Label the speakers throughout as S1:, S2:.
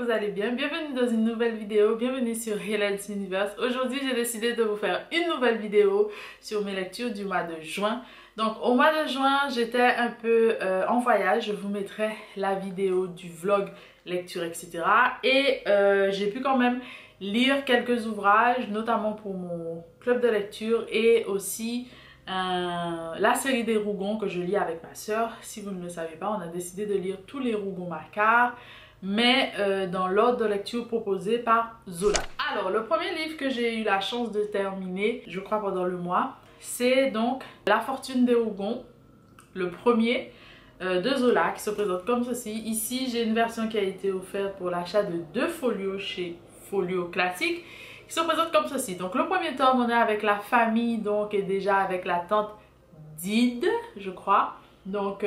S1: vous allez bien. Bienvenue dans une nouvelle vidéo, bienvenue sur Helen's Universe. Aujourd'hui, j'ai décidé de vous faire une nouvelle vidéo sur mes lectures du mois de juin. Donc, au mois de juin, j'étais un peu en voyage. Je vous mettrai la vidéo du vlog, lecture, etc. Et j'ai pu quand même lire quelques ouvrages, notamment pour mon club de lecture et aussi la série des Rougons que je lis avec ma soeur. Si vous ne le savez pas, on a décidé de lire tous les Rougon-Macquart, mais dans l'ordre de lecture proposé par Zola. Alors, le premier livre que j'ai eu la chance de terminer, je crois pendant le mois, c'est donc La fortune des Rougons, le premier de Zola, qui se présente comme ceci. Ici, j'ai une version qui a été offerte pour l'achat de 2 folios chez Folio Classique, qui se présente comme ceci. Donc, le premier tome, on est avec la famille, donc, et déjà avec la tante Dide, je crois. Donc,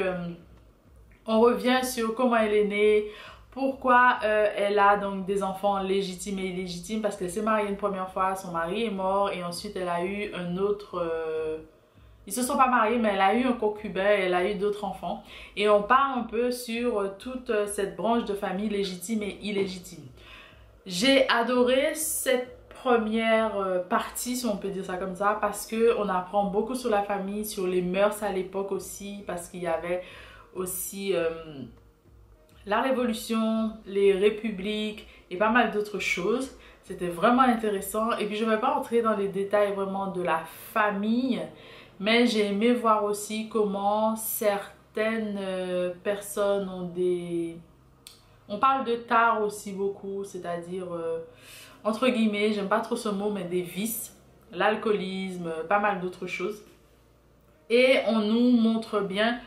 S1: on revient sur comment elle est née, pourquoi elle a donc des enfants légitimes et illégitimes, parce qu'elle s'est mariée une première fois, son mari est mort, et ensuite elle a eu un autre... Ils se sont pas mariés, mais elle a eu un concubin, elle a eu d'autres enfants. Et on parle un peu sur toute cette branche de famille légitime et illégitime. J'ai adoré cette première partie, si on peut dire ça comme ça, parce qu'on apprend beaucoup sur la famille, sur les mœurs à l'époque aussi, parce qu'il y avait aussi la Révolution, les républiques et pas mal d'autres choses. C'était vraiment intéressant. Et puis je ne vais pas entrer dans les détails vraiment de la famille, mais j'ai aimé voir aussi comment certaines personnes ont des... On parle de tard aussi beaucoup, c'est-à-dire, entre guillemets, j'aime pas trop ce mot, mais des vices, l'alcoolisme, pas mal d'autres choses. Et on nous montre bien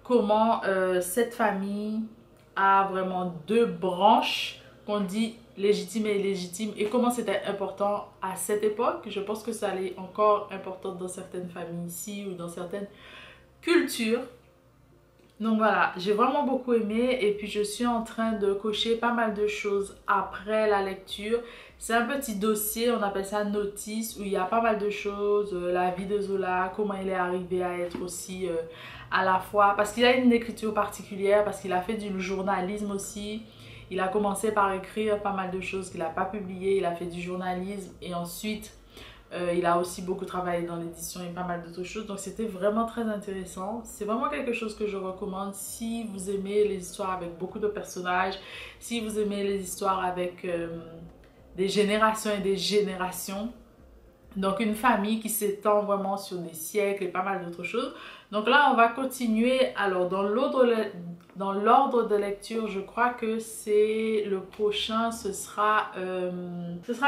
S1: comment cette famille a vraiment 2 branches qu'on dit légitime et illégitime, et comment c'était important à cette époque. Je pense que ça l'est encore important dans certaines familles ici ou dans certaines cultures. Donc voilà, j'ai vraiment beaucoup aimé, et puis je suis en train de cocher pas mal de choses après la lecture. C'est un petit dossier, on appelle ça notice, où il y a pas mal de choses, la vie de Zola, comment il est arrivé à être aussi à la fois, parce qu'il a une écriture particulière, parce qu'il a fait du journalisme aussi. Il a commencé par écrire pas mal de choses qu'il n'a pas publiées, il a fait du journalisme, et ensuite il a aussi beaucoup travaillé dans l'édition et pas mal d'autres choses. Donc c'était vraiment très intéressant. C'est vraiment quelque chose que je recommande si vous aimez les histoires avec beaucoup de personnages, si vous aimez les histoires avec des générations et des générations. Donc une famille qui s'étend vraiment sur des siècles et pas mal d'autres choses. Donc là on va continuer. Alors dans l'ordre de lecture, je crois que c'est le prochain, ce sera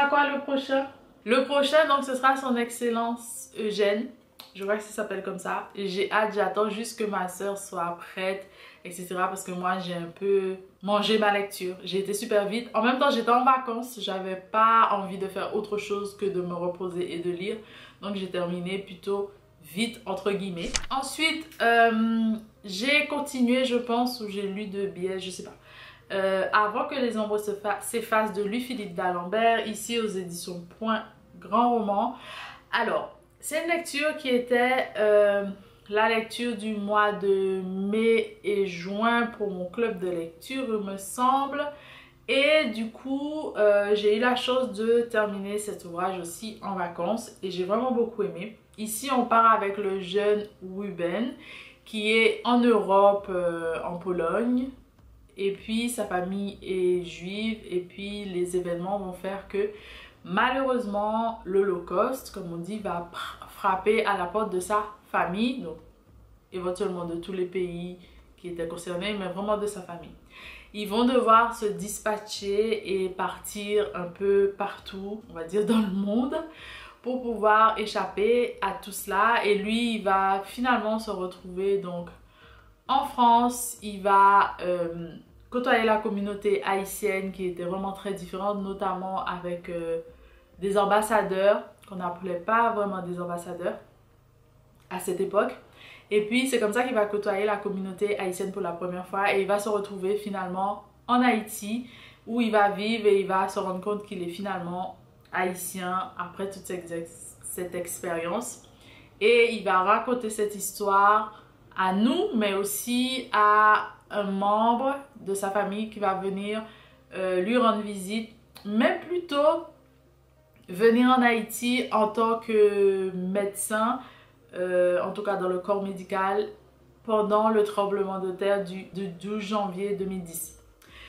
S1: quoi le prochain? Le prochain, donc, ce sera Son Excellence Eugène. Je crois que ça s'appelle comme ça. Et j'ai hâte, j'attends juste que ma soeur soit prête, etc. Parce que moi, j'ai un peu mangé ma lecture. J'ai été super vite. En même temps, j'étais en vacances. J'avais pas envie de faire autre chose que de me reposer et de lire. Donc, j'ai terminé plutôt vite, entre guillemets. Ensuite, j'ai continué, je pense, où j'ai lu de biais, je sais pas. Avant que les ombres s'effacent de Louis-Philippe d'Alembert, ici aux éditions Point Grand Roman. Alors, c'est une lecture qui était la lecture du mois de mai et juin pour mon club de lecture, il me semble. Et du coup, j'ai eu la chance de terminer cet ouvrage aussi en vacances et j'ai vraiment beaucoup aimé. Ici, on part avec le jeune Ruben qui est en Europe, en Pologne. Et puis sa famille est juive, et puis les événements vont faire que malheureusement l'Holocauste, comme on dit, va frapper à la porte de sa famille, donc éventuellement de tous les pays qui étaient concernés, mais vraiment de sa famille. Ils vont devoir se dispatcher et partir un peu partout, on va dire dans le monde, pour pouvoir échapper à tout cela. Et lui, il va finalement se retrouver donc en France. Il va côtoyer la communauté haïtienne qui était vraiment très différente, notamment avec des ambassadeurs qu'on n'appelait pas vraiment des ambassadeurs à cette époque. Et puis c'est comme ça qu'il va côtoyer la communauté haïtienne pour la première fois, et il va se retrouver finalement en Haïti où il va vivre, et il va se rendre compte qu'il est finalement haïtien après toute cette expérience. Et il va raconter cette histoire à nous, mais aussi à un membre de sa famille qui va venir lui rendre visite, mais plutôt venir en Haïti en tant que médecin, en tout cas dans le corps médical, pendant le tremblement de terre du 12 janvier 2010.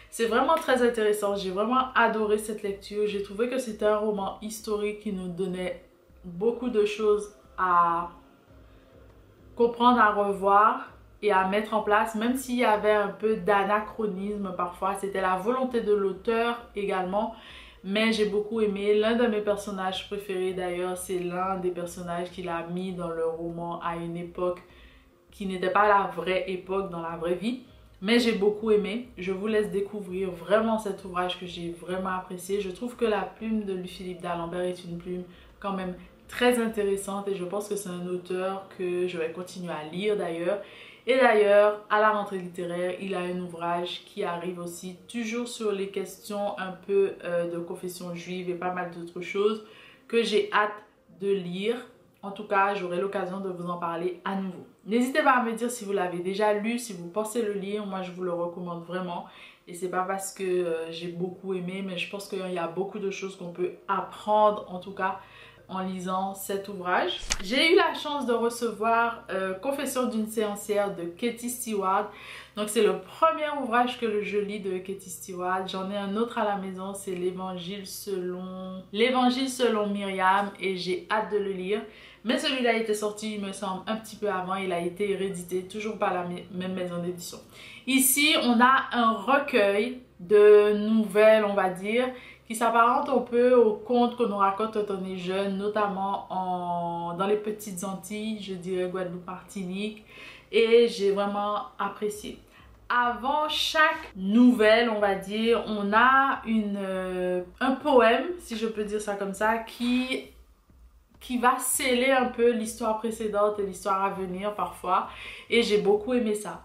S1: C'est vraiment très intéressant, j'ai vraiment adoré cette lecture. J'ai trouvé que c'était un roman historique qui nous donnait beaucoup de choses à comprendre, à revoir et à mettre en place, même s'il y avait un peu d'anachronisme parfois. C'était la volonté de l'auteur également, mais j'ai beaucoup aimé. L'un de mes personnages préférés d'ailleurs, c'est l'un des personnages qu'il a mis dans le roman à une époque qui n'était pas la vraie époque dans la vraie vie. Mais j'ai beaucoup aimé. Je vous laisse découvrir vraiment cet ouvrage que j'ai vraiment apprécié. Je trouve que la plume de Louis-Philippe d'Alembert est une plume quand même très intéressante et je pense que c'est un auteur que je vais continuer à lire d'ailleurs. Et d'ailleurs, à la rentrée littéraire, il a un ouvrage qui arrive aussi toujours sur les questions un peu de confession juive et pas mal d'autres choses que j'ai hâte de lire. En tout cas, j'aurai l'occasion de vous en parler à nouveau. N'hésitez pas à me dire si vous l'avez déjà lu, si vous pensez le lire. Moi, je vous le recommande vraiment. Et c'est pas parce que j'ai beaucoup aimé, mais je pense qu'il y a beaucoup de choses qu'on peut apprendre, en tout cas, en lisant cet ouvrage. J'ai eu la chance de recevoir Confession d'une séancière de Katie Stewart. Donc c'est le premier ouvrage que je lis de Katie Stewart. J'en ai un autre à la maison, c'est l'Évangile selon Myriam et j'ai hâte de le lire. Mais celui-là a été sorti, il me semble, un petit peu avant. Il a été réédité, toujours par la même maison d'édition. Ici, on a un recueil de nouvelles, on va dire, qui s'apparente un peu aux contes que nous raconte quand on est jeune, notamment dans les petites Antilles, je dirais Guadeloupe, Martinique, et j'ai vraiment apprécié. Avant chaque nouvelle, on va dire, on a un poème, si je peux dire ça comme ça, qui va sceller un peu l'histoire précédente et l'histoire à venir parfois, et j'ai beaucoup aimé ça.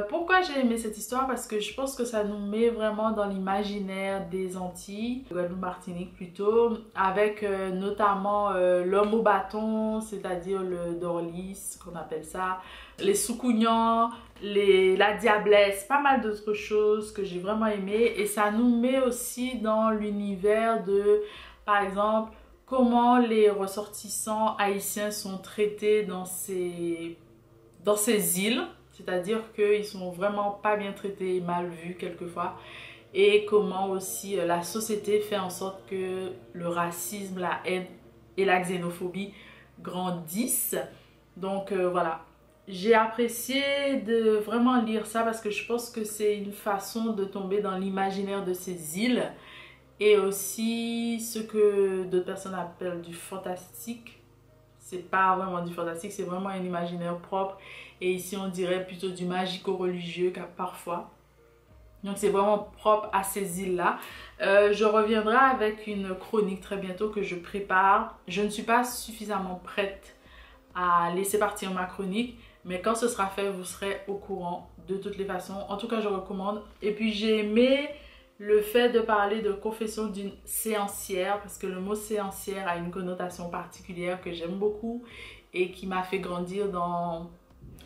S1: Pourquoi j'ai aimé cette histoire? Parce que je pense que ça nous met vraiment dans l'imaginaire des Antilles, Guadeloupe, Martinique plutôt, avec notamment l'homme au bâton, c'est-à-dire le Dorlis, qu'on appelle ça, les Soukounians, la Diablesse, pas mal d'autres choses que j'ai vraiment aimé. Et ça nous met aussi dans l'univers de, par exemple, comment les ressortissants haïtiens sont traités dans ces îles. C'est-à-dire qu'ils sont vraiment pas bien traités et mal vus quelquefois. Et comment aussi la société fait en sorte que le racisme, la haine et la xénophobie grandissent. Donc voilà. J'ai apprécié de vraiment lire ça parce que je pense que c'est une façon de tomber dans l'imaginaire de ces îles. Et aussi ce que d'autres personnes appellent du fantastique. C'est pas vraiment du fantastique, c'est vraiment un imaginaire propre. Et ici, on dirait plutôt du magico-religieux parfois. Donc, c'est vraiment propre à ces îles-là. Je reviendrai avec une chronique très bientôt que je prépare. Je ne suis pas suffisamment prête à laisser partir ma chronique. Mais quand ce sera fait, vous serez au courant de toutes les façons. En tout cas, je recommande. Et puis, j'ai aimé le fait de parler de confession d'une séancière, parce que le mot séancière a une connotation particulière que j'aime beaucoup et qui m'a fait grandir dans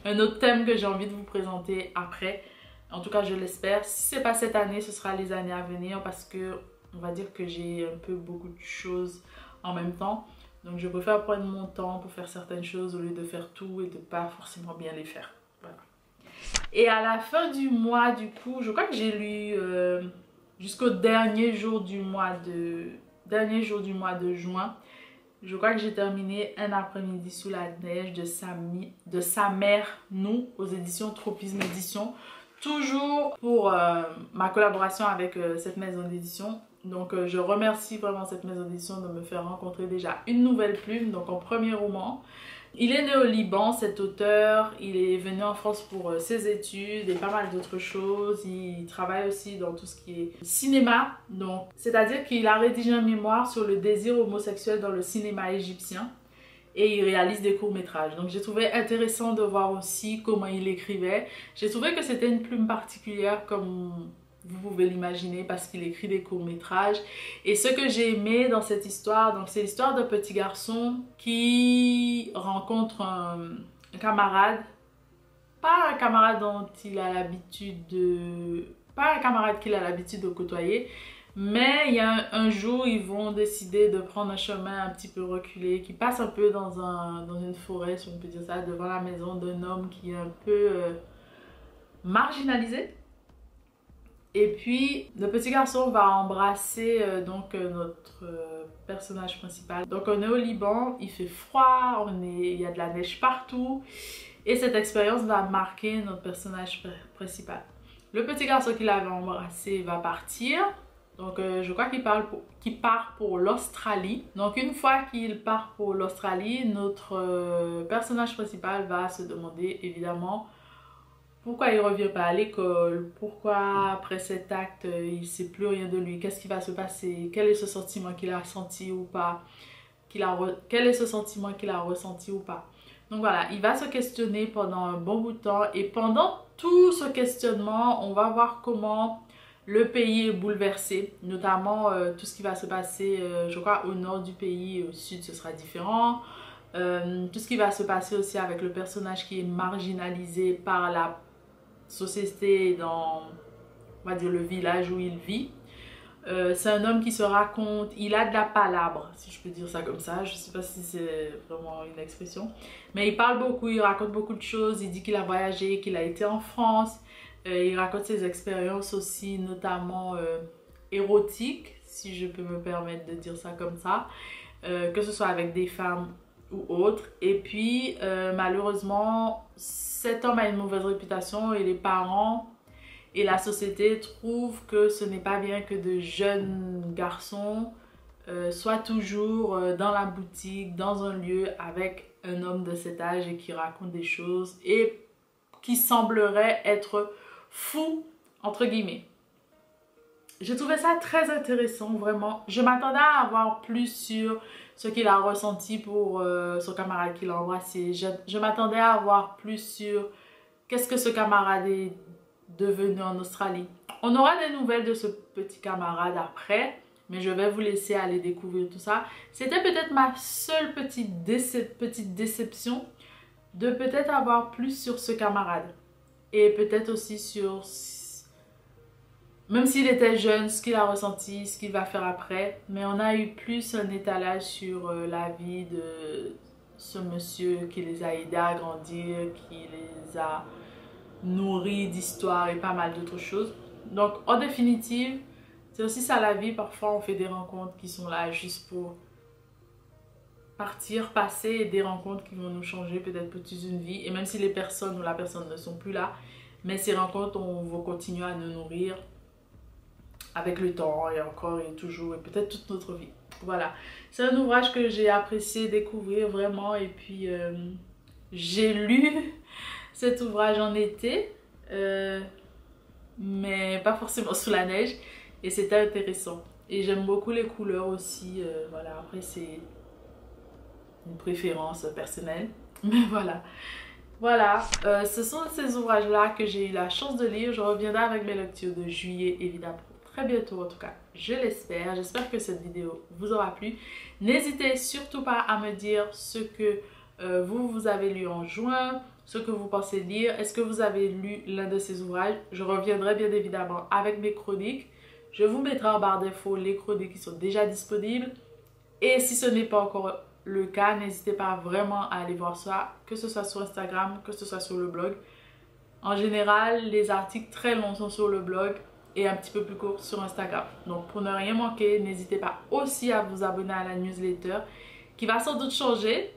S1: un autre thème que j'ai envie de vous présenter après. En tout cas, je l'espère. Si ce n'est pas cette année, ce sera les années à venir parce que on va dire que j'ai un peu beaucoup de choses en même temps. Donc, je préfère prendre mon temps pour faire certaines choses au lieu de faire tout et de pas forcément bien les faire. Voilà. Et à la fin du mois, du coup, je crois que j'ai lu jusqu'au dernier jour du mois de juin. Je crois que j'ai terminé Un après-midi sous la neige de Samer Nou aux éditions Tropisme Édition. Toujours pour ma collaboration avec cette maison d'édition. Donc je remercie vraiment cette maison d'édition de me faire rencontrer déjà une nouvelle plume, donc en premier roman. Il est né au Liban, cet auteur, il est venu en France pour ses études et pas mal d'autres choses. Il travaille aussi dans tout ce qui est cinéma, donc c'est-à-dire qu'il a rédigé un mémoire sur le désir homosexuel dans le cinéma égyptien et il réalise des courts-métrages. Donc j'ai trouvé intéressant de voir aussi comment il écrivait. J'ai trouvé que c'était une plume particulière comme vous pouvez l'imaginer parce qu'il écrit des courts-métrages. Et ce que j'ai aimé dans cette histoire, donc c'est l'histoire d'un petit garçon qui rencontre un camarade, pas un camarade dont il a l'habitude de pas un camarade qu'il a l'habitude de côtoyer, mais il y a un jour, ils vont décider de prendre un chemin un petit peu reculé, qui passe un peu dans une forêt, si on peut dire ça, devant la maison d'un homme qui est un peu marginalisé. Et puis, le petit garçon va embrasser notre personnage principal. Donc, on est au Liban, il fait froid, il y a de la neige partout. Et cette expérience va marquer notre personnage principal. Le petit garçon qui l'avait embrassé va partir. Donc, je crois qu'il part pour l'Australie. Donc, une fois qu'il part pour l'Australie, notre personnage principal va se demander, évidemment, pourquoi il ne revient pas à l'école, pourquoi après cet acte, il ne sait plus rien de lui, qu'est-ce qui va se passer, quel est ce sentiment qu'il a ressenti ou pas, quel est ce sentiment qu'il a ressenti ou pas. Donc voilà, il va se questionner pendant un bon bout de temps et pendant tout ce questionnement, on va voir comment le pays est bouleversé, notamment tout ce qui va se passer, je crois, au nord du pays, au sud ce sera différent. Tout ce qui va se passer aussi avec le personnage qui est marginalisé par la société dans, on va dire, le village où il vit. C'est un homme qui se raconte, il a de la palabre, si je peux dire ça comme ça, je ne sais pas si c'est vraiment une expression, mais il parle beaucoup, il raconte beaucoup de choses, il dit qu'il a voyagé, qu'il a été en France, il raconte ses expériences aussi, notamment érotiques, si je peux me permettre de dire ça comme ça, que ce soit avec des femmes ou autres. Et puis malheureusement cet homme a une mauvaise réputation et les parents et la société trouvent que ce n'est pas bien que de jeunes garçons soient toujours dans la boutique, dans un lieu avec un homme de cet âge et qui raconte des choses et qui semblerait être fou entre guillemets. J'ai trouvé ça très intéressant, vraiment. Je m'attendais à avoir plus sur ce qu'il a ressenti pour son camarade qui l'a embrassé. Je m'attendais à avoir plus sur qu'est-ce que ce camarade est devenu en Australie. On aura des nouvelles de ce petit camarade après, mais je vais vous laisser aller découvrir tout ça. C'était peut-être ma seule petite déception de peut-être avoir plus sur ce camarade. Et peut-être aussi sur... Même s'il était jeune, ce qu'il a ressenti, ce qu'il va faire après. Mais on a eu plus un étalage sur la vie de ce monsieur qui les a aidés à grandir, qui les a nourris d'histoires et pas mal d'autres choses. Donc en définitive, c'est aussi ça la vie. Parfois on fait des rencontres qui sont là juste pour partir, passer, et des rencontres qui vont nous changer peut-être pour toute une vie. Et même si les personnes ou la personne ne sont plus là, mais ces rencontres, on va continuer à nous nourrir avec le temps et encore et toujours et peut-être toute notre vie. Voilà, c'est un ouvrage que j'ai apprécié découvrir vraiment. Et puis j'ai lu cet ouvrage en été, mais pas forcément sous la neige, et c'était intéressant. Et j'aime beaucoup les couleurs aussi, voilà, après c'est une préférence personnelle, mais voilà. Voilà, ce sont ces ouvrages-là que j'ai eu la chance de lire. Je reviendrai avec mes lectures de juillet, évidemment, très bientôt en tout cas, je l'espère. J'espère que cette vidéo vous aura plu. N'hésitez surtout pas à me dire ce que vous avez lu en juin, ce que vous pensez lire. Est-ce que vous avez lu l'un de ces ouvrages? Je reviendrai bien évidemment avec mes chroniques. Je vous mettrai en barre d'infos les chroniques qui sont déjà disponibles. Et si ce n'est pas encore le cas, n'hésitez pas vraiment à aller voir ça, que ce soit sur Instagram, que ce soit sur le blog. En général, les articles très longs sont sur le blog et un petit peu plus courts sur Instagram. Donc pour ne rien manquer, n'hésitez pas aussi à vous abonner à la newsletter qui va sans doute changer.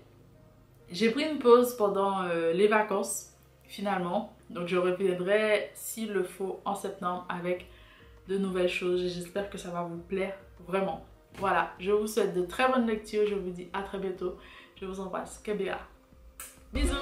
S1: J'ai pris une pause pendant les vacances finalement, donc je reviendrai s'il le faut en septembre avec de nouvelles choses et j'espère que ça va vous plaire vraiment. Voilà, je vous souhaite de très bonnes lectures, je vous dis à très bientôt, je vous embrasse, Kabira. Bisous.